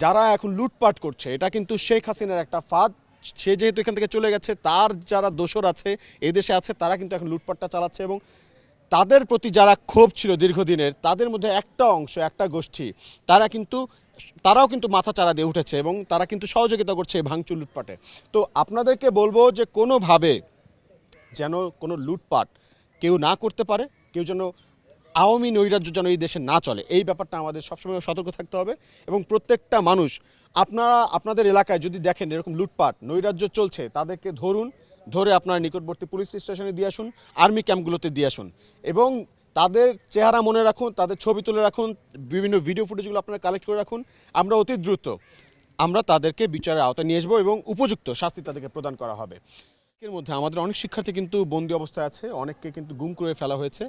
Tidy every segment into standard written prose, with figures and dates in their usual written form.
যারা এখন লুটপাট করছে এটা কিন্তু শেখ হাসিনার একটা ফাঁদ। সে যেহেতু এখান থেকে চলে গেছে, তার যারা দোসর আছে এই দেশে আছে, তারা কিন্তু এখন লুটপাটটা চালাচ্ছে এবং তাদের প্রতি যারা ক্ষোভ ছিল দীর্ঘদিনের, তাদের মধ্যে একটা অংশ, একটা গোষ্ঠী, তারাও কিন্তু মাথা চাড়া দিয়ে উঠেছে এবং তারা কিন্তু সহযোগিতা করছে এই ভাঙচুর লুটপাটে। তো আপনাদেরকে বলবো যে কোনোভাবে যেন কোনো লুটপাট কেউ না করতে পারে, কেউ যেন আওয়ামী নৈরাজ্য যেন এই দেশে না চলে, এই ব্যাপারটা আমাদের সবসময় সতর্ক থাকতে হবে। এবং প্রত্যেকটা মানুষ, আপনারা আপনাদের এলাকায় যদি দেখেন এরকম লুটপাট নৈরাজ্য চলছে, তাদেরকে ধরে আপনার নিকটবর্তী পুলিশ স্টেশনে দিয়ে আসুন, আর্মি ক্যাম্পগুলোতে দিয়ে আসুন এবং তাদের চেহারা মনে রাখুন, তাদের ছবি তুলে রাখুন, বিভিন্ন ভিডিও ফুটেজগুলো আপনারা কালেক্ট করে রাখুন। আমরা অতি দ্রুত তাদেরকে বিচারের আওতায় নিয়ে আসবো এবং উপযুক্ত শাস্তি তাদেরকে প্রদান করা হবে। এর মধ্যে আমাদের অনেক শিক্ষার্থী কিন্তু বন্দি অবস্থায় আছে, অনেককে কিন্তু গুম করে ফেলা হয়েছে।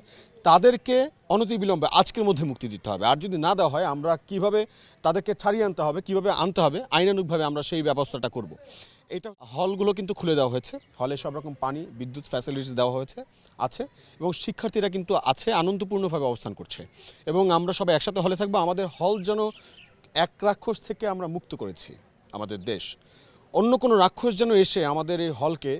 তাদেরকে অনতিবিলম্বে আজকের মধ্যে মুক্তি দিতে হবে। আর যদি না দেওয়া হয়, আমরা কিভাবে তাদেরকে ছাড়িয়ে আনতে হবে, কিভাবে আনতে হবে, আইনানুগভাবে আমরা সেই ব্যবস্থাটা করব। এটা হলগুলো কিন্তু খুলে দেওয়া হয়েছে, হলে সব রকম পানি, বিদ্যুৎ ফ্যাসিলিটিস দেওয়া আছে এবং শিক্ষার্থীরা কিন্তু আছে, আনন্দপূর্ণভাবে অবস্থান করছে এবং আমরা সবাই একসাথে হলে থাকবো। আমাদের হল যেন এক রাক্ষস থেকে আমরা মুক্ত করেছি আমাদের দেশ, অন্য কোনো রাক্ষস যেন এসে আমাদের এই হলকে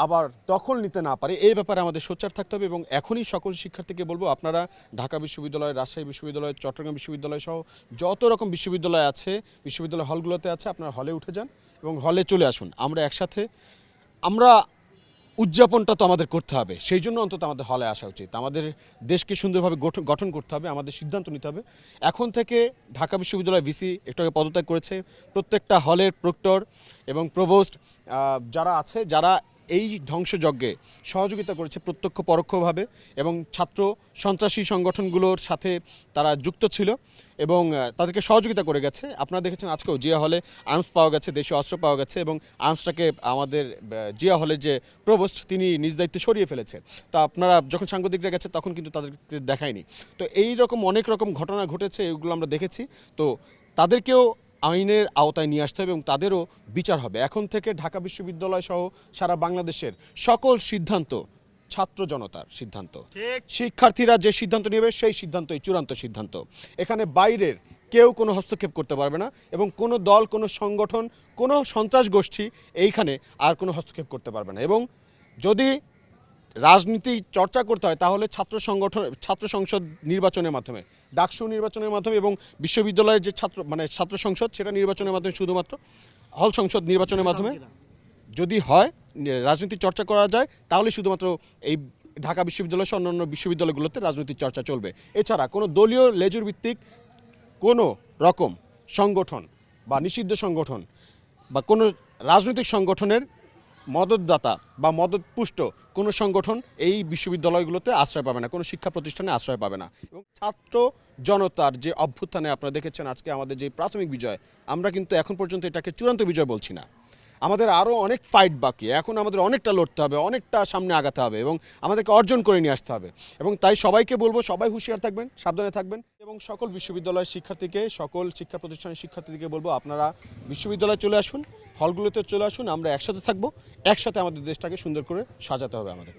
আবার দখল নিতে না পারে, এই ব্যাপারে আমাদের সোচ্চার থাকতে হবে। এবং এখনই সকল শিক্ষার্থীকে বলবো, আপনারা ঢাকা বিশ্ববিদ্যালয়, রাজশাহী বিশ্ববিদ্যালয়, চট্টগ্রাম বিশ্ববিদ্যালয় সহ যত রকম বিশ্ববিদ্যালয় আছে, বিশ্ববিদ্যালয় হলগুলোতে আছে, আপনারা হলে উঠে যান এবং হলে চলে আসুন। আমরা উদযাপনটা তো আমাদের করতে হবে, সেই জন্য অন্তত আমাদের হলে আসা উচিত। আমাদের দেশকে সুন্দরভাবে গঠন করতে হবে, আমাদের সিদ্ধান্ত নিতে হবে। এখন থেকে ঢাকা বিশ্ববিদ্যালয় ভিসি একটু আগে পদত্যাগ করেছে, প্রত্যেকটা হলের প্রক্টর এবং প্রভোস্ট যারা আছে, যারা এই ধ্বংসযজ্ঞে সহযোগিতা করেছে প্রত্যক্ষ পরোক্ষভাবে এবং ছাত্র সন্ত্রাসী সংগঠনগুলোর সাথে তারা যুক্ত ছিল এবং তাদেরকে সহযোগিতা করে গেছে। আপনারা দেখেছেন আজকেও জিয়া হলে আর্মস পাওয়া গেছে, দেশীয় অস্ত্র পাওয়া গেছে এবং আর্মসটাকে আমাদের জিয়া হলের যে প্রভোস্ট তিনি নিজ দায়িত্বে সরিয়ে ফেলেছে। তো আপনারা যখন সাংবাদিকরা গেছে তখন কিন্তু তাদেরকে দেখায়নি। তো এই রকম অনেক রকম ঘটনা ঘটেছে, এগুলো আমরা দেখেছি। তো তাদেরকেও আইনের আওতায় নিয়ে আসতে হবে এবং তাদেরও বিচার হবে। এখন থেকে ঢাকা বিশ্ববিদ্যালয় সহ সারা বাংলাদেশের সকল সিদ্ধান্ত ছাত্র জনতার সিদ্ধান্ত। শিক্ষার্থীরা যে সিদ্ধান্ত নেবে সেই সিদ্ধান্তই চূড়ান্ত সিদ্ধান্ত। এখানে বাইরের কেউ কোনো হস্তক্ষেপ করতে পারবে না এবং কোনো দল, কোনো সংগঠন, কোনো সন্ত্রাস গোষ্ঠী এইখানে আর কোনো হস্তক্ষেপ করতে পারবে না। এবং যদি রাজনীতি চর্চা করতে হয় তাহলে ছাত্র সংসদ নির্বাচনের মাধ্যমে, ডাকসু নির্বাচনের মাধ্যমে এবং বিশ্ববিদ্যালয়ের যে ছাত্র সংসদ, সেটা নির্বাচনের মাধ্যমে, শুধুমাত্র হল সংসদ নির্বাচনের মাধ্যমে যদি হয় রাজনীতি চর্চা করা যায়, তাহলে শুধুমাত্র এই ঢাকা বিশ্ববিদ্যালয় সহ অন্যান্য বিশ্ববিদ্যালয়গুলোতে রাজনৈতিক চর্চা চলবে। এছাড়া কোনো দলীয় লেজুর ভিত্তিক কোনো রকম সংগঠন বা নিষিদ্ধ সংগঠন বা কোনো রাজনৈতিক সংগঠনের মদতদাতা বা মদতপুষ্ট কোনো সংগঠন এই বিশ্ববিদ্যালয়গুলোতে আশ্রয় পাবে না, কোনো শিক্ষা প্রতিষ্ঠানে আশ্রয় পাবে না। এবং ছাত্র জনতার যে অভ্যুত্থানে আপনারা দেখেছেন আজকে আমাদের যে প্রাথমিক বিজয়, আমরা কিন্তু এখন পর্যন্ত এটাকে চূড়ান্ত বিজয় বলছি না। আমাদের আরও অনেক ফাইট বাকি, এখন আমাদের অনেকটা লড়তে হবে, অনেকটা সামনে আগাতে হবে এবং আমাদেরকে অর্জন করে নিয়ে আসতে হবে। এবং তাই সবাইকে বলবো, সবাই হুঁশিয়ার থাকবেন, সাবধানে থাকবেন এবং সকল বিশ্ববিদ্যালয়ের শিক্ষার্থীকে, সকল শিক্ষা প্রতিষ্ঠানের শিক্ষার্থীদেরকে বলবো, আপনারা বিশ্ববিদ্যালয়ে চলে আসুন, হলগুলোতে চলে আসুন, আমরা একসাথে থাকবো, একসাথে আমাদের দেশটাকে সুন্দর করে সাজাতে হবে আমাদের।